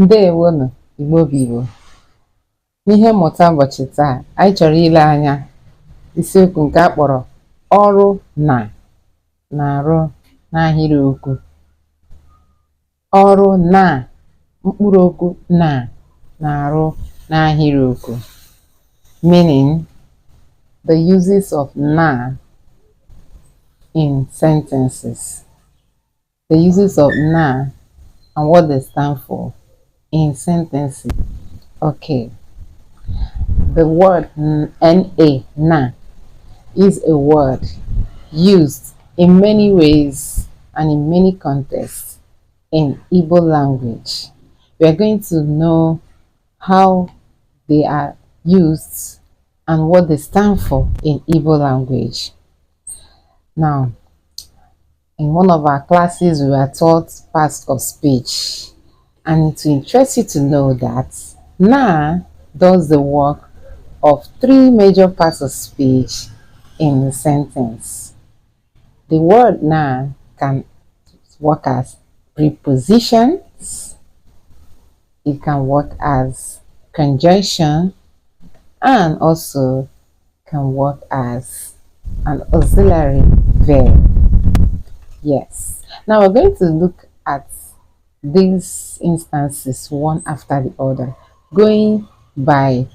Ndewonu Igbo bụ Igbo. N'ihe mmụta ụbọchị taa, anyị chọrọ ile anya isiokwu nke a kpọrọ ọrụ na-arụ n'ahịrịokwu. Ọrụ mkpụrụokwu na-arụ n'ahịrịokwu, meaning the uses of na in sentences. The uses of na and what they stand for in sentences. Okay, the word na is a word used in many ways and in many contexts in Igbo language. We are going to know how they are used and what they stand for in Igbo language. Now, in one of our classes, we were taught parts of speech, and it will interest you to know that na does the work of three major parts of speech in a sentence. The word na can work as prepositions, it can work as conjunction, and also can work as an auxiliary verb. Yes. Now we're going to look at these instances one after the other, going by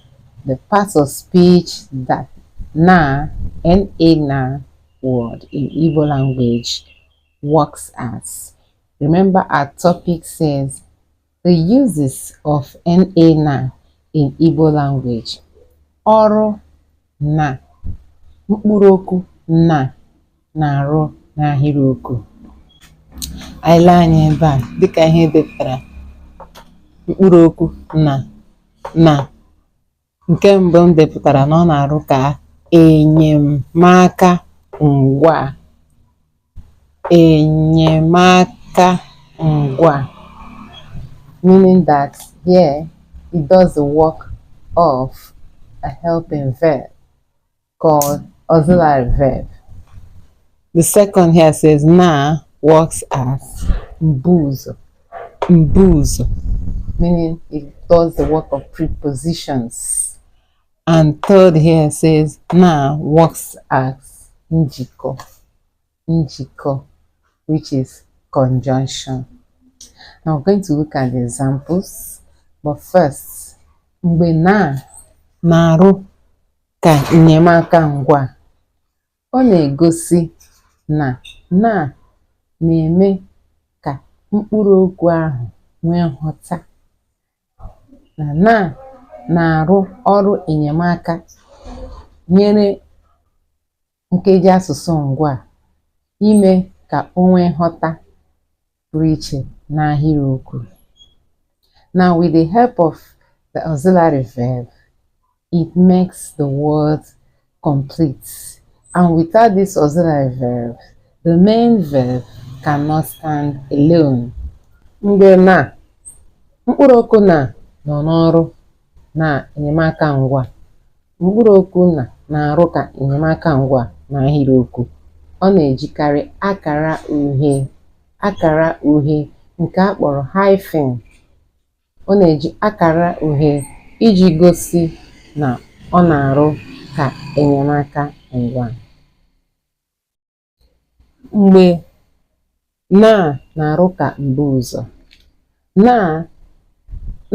the parts of speech that na word in Igbo language works as. Remember, our topic says the uses of na in Igbo language. Ọrụ na, mkpụrụokwu na-arụ n'ahịrịokwu. Anyị lee anya ebe a, dịka ihe depụtara mkpụrụokwu na nke mbụ m depụtara na ọ na-arụ ka enyemaka ngwa. Enyemaka ngwa, meaning that here it does the work of a helping verb called auxiliary verb. The second here says na works as mbuzo, meaning it does the work of prepositions. And third here says na works as njiko, which is conjunction. Now we're going to look at the examples, but first, mgbe na-arụ ka enyemaka ngwa, ọ na-egosi na na-eme ka mkpụrụokwu ahụ nwee nghọta, na-arụ ọrụ enyemaka nyere nkeji asụsụ ngwa ime ka o nwee nghọta pụrụ iche n'ahịrịokwu. Now, with the help of the auxiliary verb, it makes the word complete. And without this auxiliary verb, the main verb cannot stand alone. Mgbe mkpụrụokwu nọ n'ọrụ na enyemaka ngwa, mkpụrụokwu na-arụ ka enyemaka ngwa n'ahịrịokwu, ọ na-ejikarị akara uhie nke a kpọrọ hyphen. Ọ na-eji akara uhie iji gosi na ọ na-arụ ka enyemaka ngwa. Mgbe na-arụ ka mbuụzọ,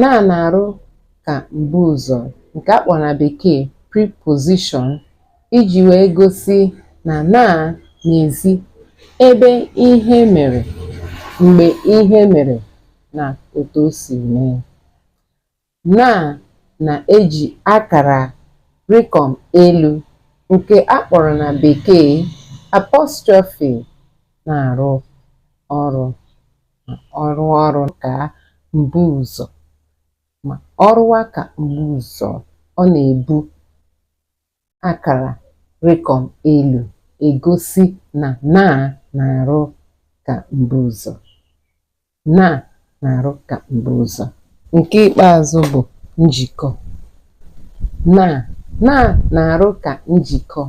na-arụ ka mbuụzọ nke a kpọrọ na bekee preposition, iji wee gosi na na-ezi ebe ihe mere, mgbe ihe mere na otu o si mee. Na-eji akara rịkọm elu nke a kpọrọ na bekee apostrophe na-arụ ọrụ ka mbuụzọ. Ma ọrụwa ka mbuụzọ, ọ na-ebu akara rịkọm elu egosi na na-arụ ka mbuụzọ. Na-arụ ka mbuụzọ. Nke ikpeazụ bụ njikọ. Na-arụ ka njikọ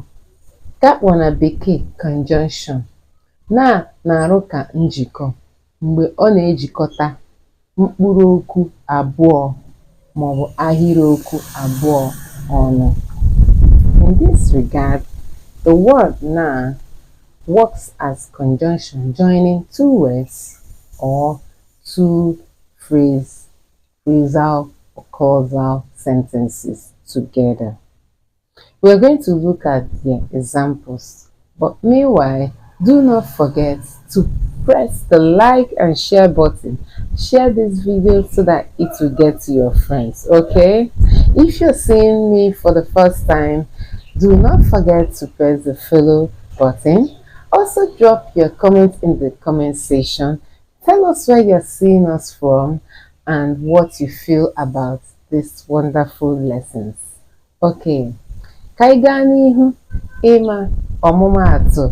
ka a kpọrọ na bekee conjunction. Na-arụ ka njikọ mgbe ọ na-ejikọta mkpụrụokwu abụọ maọbụ ahịrịokwu abụọ ọnụ. In this regard, the word na works as conjunction joining two words or two phrasal or causal sentences together. We are going to look at the examples, but meanwhile, do not forget to press the like and share button. Share this video so that it will get to your friends, okay? If you're seeing me for the first time, do not forget to press the follow button. Also drop your comments in the comment section. Tell us where you're seeing us from and what you feel about these wonderful lessons. Okay, ka anyị gaa n'ihu ịma ọmụmaatụ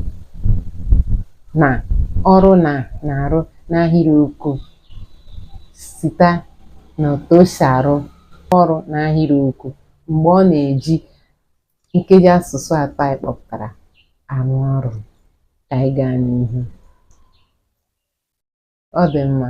na ọrụ na-arụ n'ahịrịokwu site n'otu o si arụ ọrụ n'ahịrịokwu mgbe ọ na-eji nkeji asụsụ atọ anyị kpọpụtara arụ ọrụ. Ka anyị gaa n'ihu. Ọ dị mma.